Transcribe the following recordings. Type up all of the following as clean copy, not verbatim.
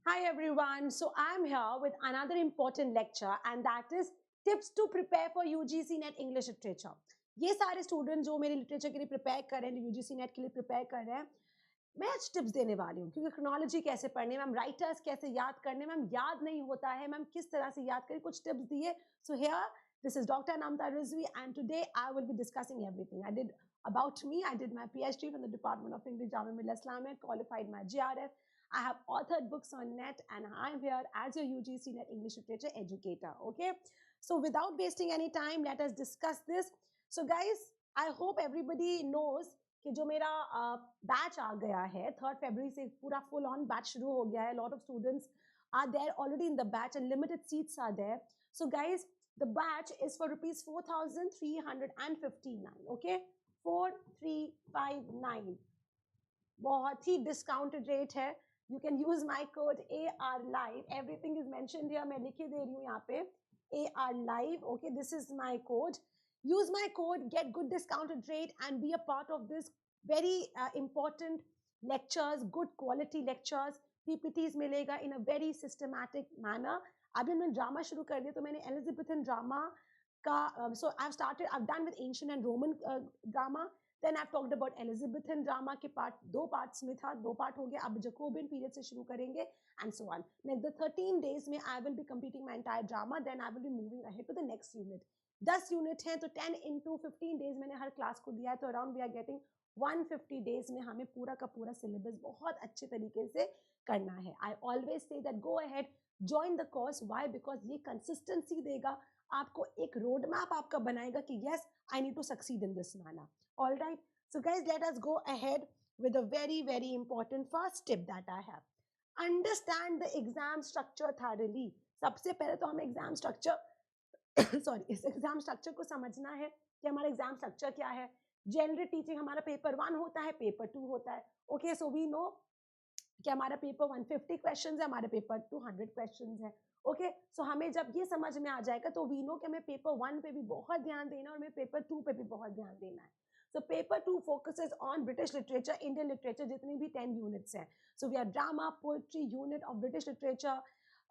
Hi everyone. So I'm here with another important lecture and that is tips to prepare for UGC NET English Literature. ये सारे student जो मेरे literature के लिए prepare कर रहे हैं, यूजीसी नेट के लिए प्रिपेयर कर रहे हैं, मैं आज टिप्स देने वाली हूँ क्योंकि क्रोनोलॉजी कैसे पढ़ने, मैम राइटर्स कैसे याद करने, मैम याद नहीं होता है, मैम किस तरह से याद करें, कुछ टिप्स दिए. So here this is Dr. Namta Rizvi and today I will be discussing everything. I did about me. I did my PhD from the Department of English, Jamia Millia Islamia, qualified my GRF. I have authored books on net and I'm here as your UGC NET English Literature educator. Okay. So without wasting any time, let us discuss this. So guys, I hope everybody knows कि जो मेरा batch आ गया है 3 फरवरी से पूरा full on batch शुरू हो गया है. Lot of students are there already in the batch and limited seats are there. So guys the batch is for rupees 4359. Okay 4359 बहुत ही डिस्काउंटेड रेट है. You can use my code AR Live. Everything is mentioned here. मैं लिखे दे रही हूँ यहाँ पे AR Live. Okay this is my code. Use my code, get good discounted rate and be a part of this very important lectures, good quality lectures. PPTs मिलेगा in a very systematic manner. अभी मैंने drama शुरू कर दिया तो मैंने Elizabethan drama का I've done with ancient and Roman drama. Then I've talked about Elizabethan drama के दो पार्ट्स में था, 2 पार्ट हो गया. अब जकोबियन पीरियड से शुरू करेंगे and so on. Next the 13 days में I will be completing my entire drama. Then I will be moving ahead to the next unit. 10 unit हैं तो 10 into 15 डेज मैंने हर क्लास को दिया है तो around we are getting 150 days में हमें पूरा का पूरा सिलेबस बहुत अच्छे तरीके से करना है. I always say that go ahead join the course. Why? Because ये कंसिस्टेंसी देगा आपको, एक रोड मैप आपका बनाएगा कि yes I need to succeed in this manner. Alright, so guys let us go ahead with a very important first tip that I have. Understand the exam structure thoroughly. सबसे पहले तो हमें exam structure sorry इस exam structure को समझना है कि हमारा एग्जाम स्ट्रक्चर क्या है. जनरल टीचिंग हमारा पेपर 1 होता है, पेपर 2 होता है. ओके सो वी नो कि हमारा पेपर 150 क्वेश्चंस है, हमारा पेपर 200 क्वेश्चंस है. ओके सो हमें जब ये समझ में आ जाएगा तो वी नो कि हमें पेपर 1 पे भी बहुत ध्यान देना है और हमें पेपर 2 पे भी बहुत ध्यान देना है. So paper 2 focuses on British literature, Indian literature, जितनी भी 10 units हैं. So we have drama, poetry, unit of British literature,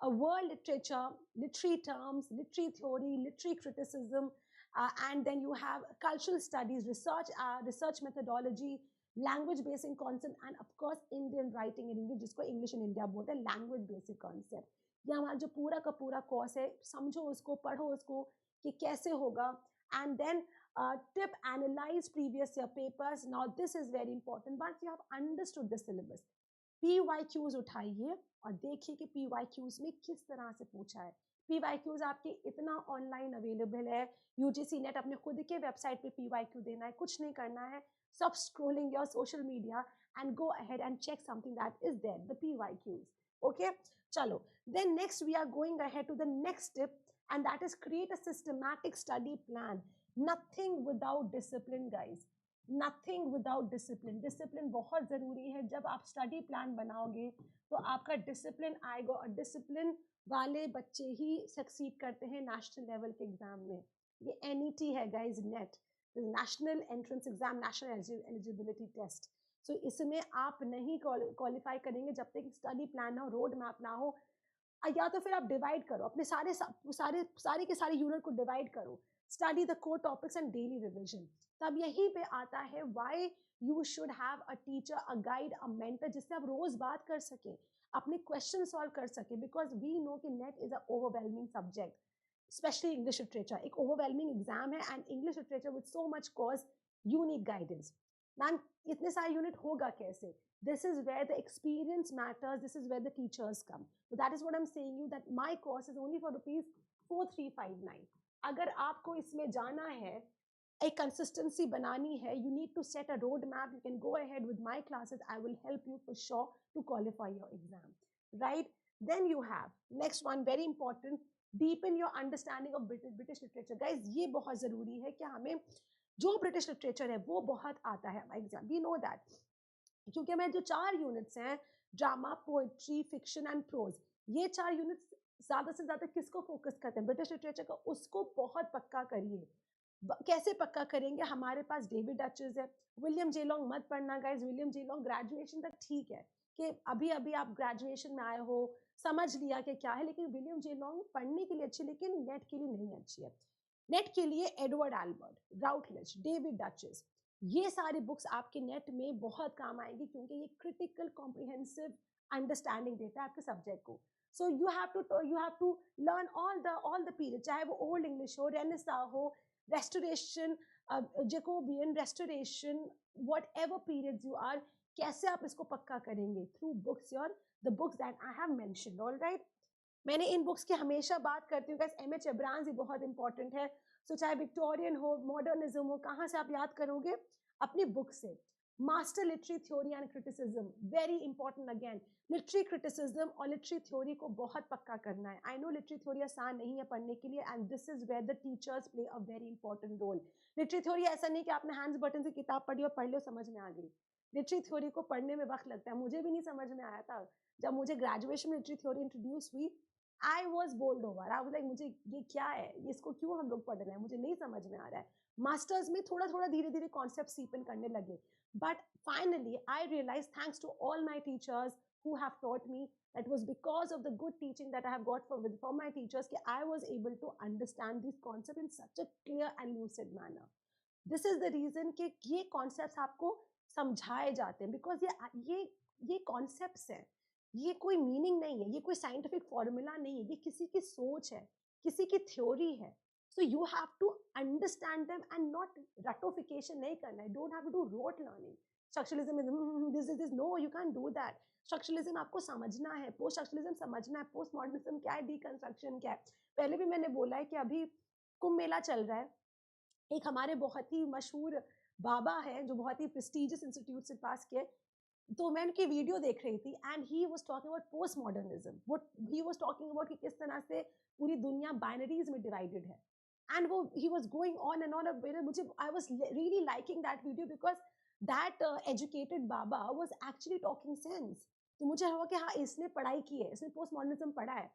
world literature, literary terms, literary theory, literary criticism, and then you have cultural studies, research methodology, language basic concept, and of course Indian writing in English, जिसको English in India बोलते हैं, language basic concept. ये हमारा जो पूरा का पूरा course है, समझो उसको, पढ़ो उसको कि कैसे होगा. And then tip, analyze previous year papers. Now this is very important. Once you have understood the syllabus, PYQs उठाइए और देखिए कि PYQs में किस तरह से पूछा है. PYQs आपके इतना ऑनलाइन अवेलेबल है. UGC नेट अपने खुद के वेबसाइट पे PYQ देना है, कुछ नहीं करना है. Stop scrolling your social media and go ahead and check something that is there, the PYQs. Okay, chalo. Then next we are going ahead to the next tip, and that is create a systematic study plan. Nothing without discipline, guys. Nothing without discipline. Discipline बहुत ज़रूरी है. जब आप study plan बनाओगे तो आपका discipline आएगा और डिसिप्लिन वाले बच्चे ही सक्सीड करते हैं नेशनल लेवल के एग्जाम में. ये NET है guys, NET national entrance exam, national eligibility test. So इसमें आप नहीं क्वालिफाई करेंगे जब तक स्टडी प्लान ना हो, रोड मैप ना हो. या तो फिर आप डिवाइड करो अपने सारे के सारे यूनिट को डिवाइड करो. Study the core topics and daily revision. तब यहीं पे आता है why you should have a teacher, a guide, a mentor, जिससे आप रोज बात कर सकें, अपने क्वेश्चन सॉल्व कर सकें. बिकॉज वी नो कि net is a overwhelming subject, specially English literature. एक ओवरवेलमिंग एग्जाम है and English literature with so much course you need guidance. Ma'am इतने सारे यूनिट होगा कैसे? This is where the experience matters. This is where the teachers come. So that is what I'm saying you, that my course is only for rupees 4359. अगर आपको इसमें जाना है, एक consistency बनानी है, you need to set a road map. You can go ahead with my classes. I will help you for sure to qualify your exam. Right? Then you have next one, very important, deepen your understanding of British literature. Guys, ये बहुत ज़रूरी है कि हमें जो British literature है वो बहुत आता है हमारे एग्जाम. We know that. क्योंकि हमें जो 4 यूनिट्स हैं, drama, poetry, fiction and prose, ये 4 यूनिट्स ज़्यादा से ज़्यादा किसको फोकस करते हैं? ब्रिटिश लिटरेचर का. उसको बहुत पक्का करिए. कैसे पक्का करेंगे? हमारे पास डेविड डचेस है. विलियम जे लॉन्ग मत पढ़ना guys. William J long graduation तक ठीक है कि अभी अभी आप ग्रेजुएशन में आए हो, समझ लिया कि क्या है, लेकिन विलियम जे लॉन्ग पढ़ने के लिए अच्छी, लेकिन नेट के लिए नहीं अच्छी है। नेट के लिए एडवर्ड एल्बर्ट, राउटलेज, डेविड डचेस, ये सारी बुक्स आपके नेट में बहुत काम आएंगी, क्योंकि ये क्रिटिकल कॉम्प्रिहेंसिव अंडरस्टैंडिंग देता है आपके सब्जेक्ट को. So you have to learn all the period, चाहे वो ओल्ड इंग्लिश हो, रेनेसा हो, restoration, Jacobean, restoration, whatever periods you are, कैसे आप इसको पक्का करेंगे? Through books, your the books that I have mentioned. Alright, मैंने इन बुक्स की हमेशा बात करती हूँ. एम.एच. एब्रांस भी बहुत इंपॉर्टेंट है. सो चाहे विक्टोरियन हो, मॉडर्निज्म हो, कहाँ से आप याद करोगे? अपनी बुक से. Master literary theory and criticism, very important. Again, literary criticism और लिटरेरी थ्योरी को बहुत पक्का करना है. आई नो लिटरेरी थ्योरी आसान नहीं है पढ़ने के लिए, and this is where the teachers play a very important role. Literary theory ऐसा नहीं कि आपने हैंड्स बटन से किताब पढ़ी और पढ़ लो, समझ में आ गई. लिटरेरी थ्योरी को पढ़ने में वक्त लगता है. मुझे भी नहीं समझ में आया था. जब मुझे ग्रेजुएशन में लिटरेरी थ्योरी इंट्रोड्यूस हुई, I was bowled over. I was like, मुझे ये क्या है, इसको क्यों हम लोग पढ़ रहे हैं, मुझे नहीं समझ में आ रहा है. मास्टर्स में थोड़ा थोड़ा धीरे धीरे कॉन्सेप्ट सीपन करने लगे. But finally I realise, thanks to all my teachers who have taught me, that was because of the good teaching that I have got from my teachers, that I was able to understand these concepts in such a clear and lucid manner. This is the reason कि ये concepts आपको समझाए जाते हैं, because ये concepts हैं, ये कोई मीनिंग नहीं है, ये कोई साइंटिफिक फॉर्मूला नहीं है, ये किसी की सोच है, किसी की थ्योरी है. So you have to understand them and not रटोफिकेशन नहीं करना है. Don't have to do rote learning. Structuralism this no, you can do that. Structuralism आपको समझना है, पोस्ट स्ट्रक्चरलिज्म समझना है, पोस्ट मॉडर्निज्म क्या है, डीकंस्ट्रक्शन क्या है. पहले भी मैंने बोला है कि अभी कुंभ मेला चल रहा है. एक हमारे बहुत ही मशहूर बाबा है जो बहुत ही प्रेस्टिजियस इंस्टीट्यूट से पास किए, तो मैं उनकी वीडियो देख रही थी, and he was talking about post modernism. What he was talking about कि किस तरह से पूरी दुनिया बाइनरीज में डिवाइडेड है. एंड वो he was going on and on. मुझे I was really liking that video, because that educated baba was actually talking sense. तो मुझे हुआ कि हाँ, इसने पढ़ाई की है, इसने पोस्ट मॉडर्निज्म पढ़ा है.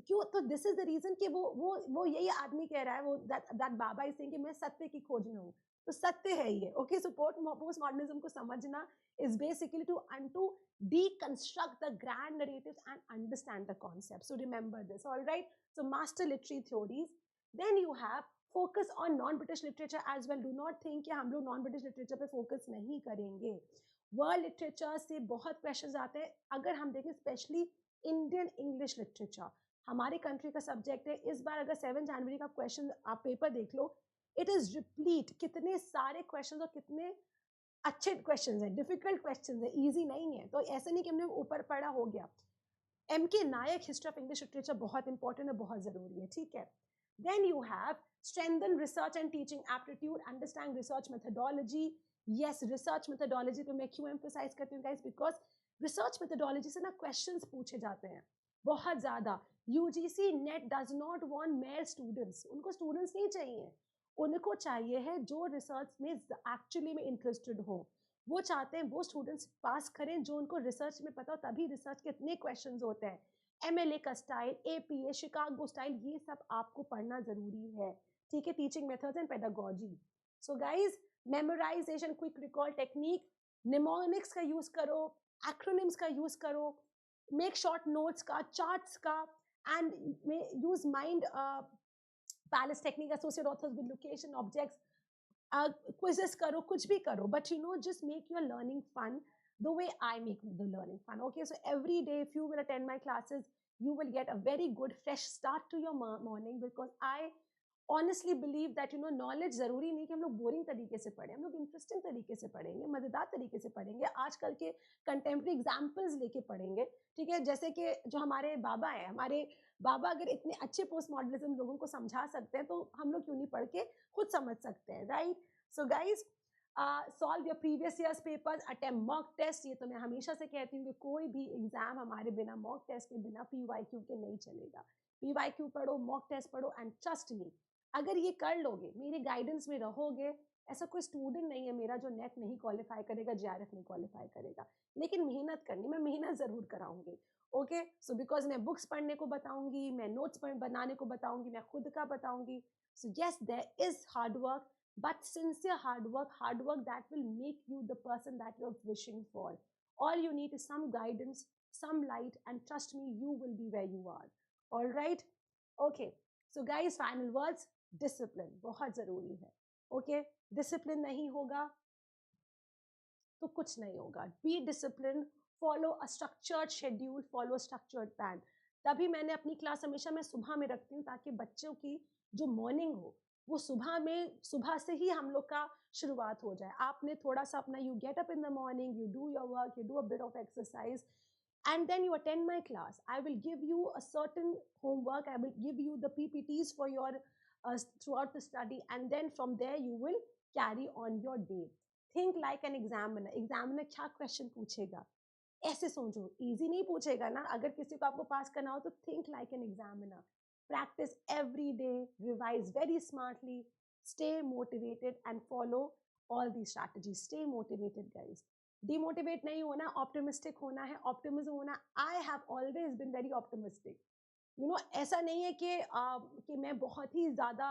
क्यों? तो दिस इज द रीजन कि वो यही आदमी कह रहा है, वो दैट बाबा इज सेइंग कि मैं सत्य की खोज में हूँ. तो सत्य है ये. ओके, सो पोस्ट मॉडर्निज्म को समझना is basically to deconstruct the grand narratives and understand the concept. So remember this. All right, so master literary theories. Then you have focus on non-British literature as well. Do not think कि हम लोग non-British literature पे focus नहीं करेंगे. World literature से बहुत questions आते हैं. अगर हम देखें स्पेशली इंडियन इंग्लिश लिटरेचर, हमारे कंट्री का सब्जेक्ट है. इस बार अगर 7 जनवरी का क्वेश्चन आप पेपर देख लो, इट इज रिप्लीट. कितने सारे क्वेश्चंस और कितने अच्छे क्वेश्चंस हैं, डिफिकल्ट क्वेश्चंस हैं, इजी नहीं है. तो ऐसे नहीं कि हमने ऊपर पढ़ा हो गया. M K Nayak, history of English literature बहुत इंपॉर्टेंट है, बहुत जरूरी है. ठीक है. Then you have strengthen research and teaching aptitude, understand research methodology. Yes, research methodology पे मैं क्यों एम्फसाइज करती हूँ गाइस, बिकॉज रिसर्च मेथोडोलॉजी से ना क्वेश्चंस पूछे जाते हैं बहुत ज्यादा. UGC NET does not want male students. उनको स्टूडेंट्स नहीं चाहिए, उनको चाहिए है जो रिसर्च में एक्चुअली में इंटरेस्टेड हो. वो चाहते हैं वो स्टूडेंट्स पास करें जो उनको रिसर्च में पता हो. तभी रिसर्च के इतने क्वेश्चंस होते हैं. एमएलए का स्टाइल, एपीए, शिकागो स्टाइल, ये सब आपको पढ़ना जरूरी है. ठीक है. Teaching methods and pedagogy. So guys, memorisation, quick recall technique, mnemonics का यूज करो, एक्रोनिम्स का यूज करो, मेक शॉर्ट नोट्स का, चार्ट्स का, and use mind palace technique, associate authors with location, objects, quizzes करो, कुछ भी करो, but you know, just make your learning fun the way I make the learning fun. Okay, so every day if you will attend my classes, you will get a very good fresh start to your morning, because I honestly believe that you know, knowledge जरूरी नहीं कि हम लोग boring तरीके से पढ़ें. हम लोग इंटरेस्टिंग तरीके से पढ़ेंगे, मजेदार तरीके से पढ़ेंगे, आजकल के कंटेम्प्रेरी एग्जाम्पल्स लेके पढ़ेंगे. ठीक है. जैसे कि जो हमारे बाबा है, हमारे बाबा अगर इतने अच्छे पोस्ट मॉडर्निज्म लोगों को समझा सकते हैं, तो हम लोग क्यों नहीं पढ़ के खुद समझ सकते हैं. Right. So guys, solve your previous years papers, attempt mock test. ये तो मैं हमेशा से कहती हूँ कि कोई भी एग्जाम हमारे बिना मॉक टेस्ट के, बिना PYQ के नहीं चलेगा. PYQ पढ़ो, मॉक टेस्ट पढ़ो, एंड ट्रस्ट मी, अगर ये कर लोगे, मेरे गाइडेंस में रहोगे, ऐसा कोई स्टूडेंट नहीं है मेरा जो नेट नहीं क्वालिफाई करेगा, JRF नहीं क्वालिफाई करेगा. लेकिन मेहनत करनी, मैं मेहनत जरूर कराऊंगी. ओके. सो बिकॉज मैं बुक्स पढ़ने को बताऊंगी, मैं नोट्स बनाने को बताऊंगी, मैं खुद का बताऊंगी. So yes, there is hard work, but sincere hard work that will make you the person that you're wishing for. All you need is some guidance, some light, and trust me, you will be where you are. All right? Okay. So guys, final words, discipline बहुत जरूरी है. Okay? Discipline नहीं होगा तो कुछ नहीं होगा. Be disciplined, follow a structured schedule, follow a structured plan. तभी मैंने अपनी क्लास हमेशा मैं सुबह में रखती हूँ ताकि बच्चों की जो मॉर्निंग हो वो सुबह से ही हम लोग का शुरुआत हो जाए. आपने थोड़ा सा अपना you get up in the morning, you do your work, you do a bit of exercise, and then you attend my class. I will give you a certain homework, I will give you the ppts for your throughout the study, and then from there you will carry on your day. Think like an examiner. Examiner क्या question पूछेगा, ऐसे सोचो. Easy नहीं पूछेगा ना. अगर किसी को आपको पास करना हो तो think like an examiner. Practice every day, revise very smartly, stay motivated and follow all these strategies. Stay motivated guys. Demotivate नहीं होना, optimistic होना है. Optimism होना. I have always been very optimistic. ऐसा नहीं है कि मैं बहुत ही ज़्यादा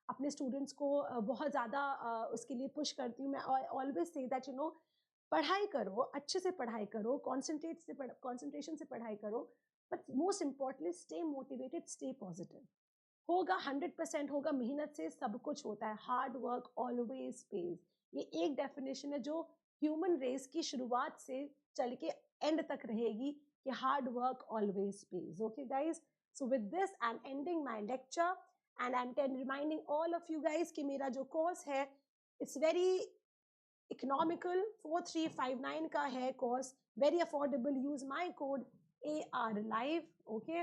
अपने स्टूडेंट्स को बहुत ज़्यादा उसके लिए पुश करती हूँ. मैं ऑलवेज से दैट पढ़ाई करो, अच्छे से पढ़ाई करो, कंसंट्रेशन से पढ़ाई करो, but most importantly stay motivated, stay positive. होगा 100% होगा. मेहनत से सब कुछ होता है. Hard work always page. ये एक डेफिनेशन है जो ह्यूमन रेस की शुरुआत से चल के एंड तक रहेगी कि hard work always page. Okay guys, so with this I am ending my lecture and I am reminding all of you guys कि मेरा जो कोर्स है इट्स वेरी इकोनॉमिकल. 4359 का है course, very affordable. Use my code AR Live. Okay,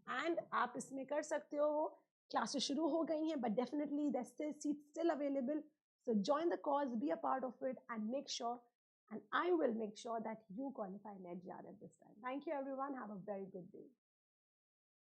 and आप इसमें कर सकते हो. क्लासेस शुरू हो गई हैं, but definitely there's still seats still available. So join the course, be a part of it, and make sure, and I will make sure that you qualify NET JAR at this time. Thank you everyone. Have a very good day.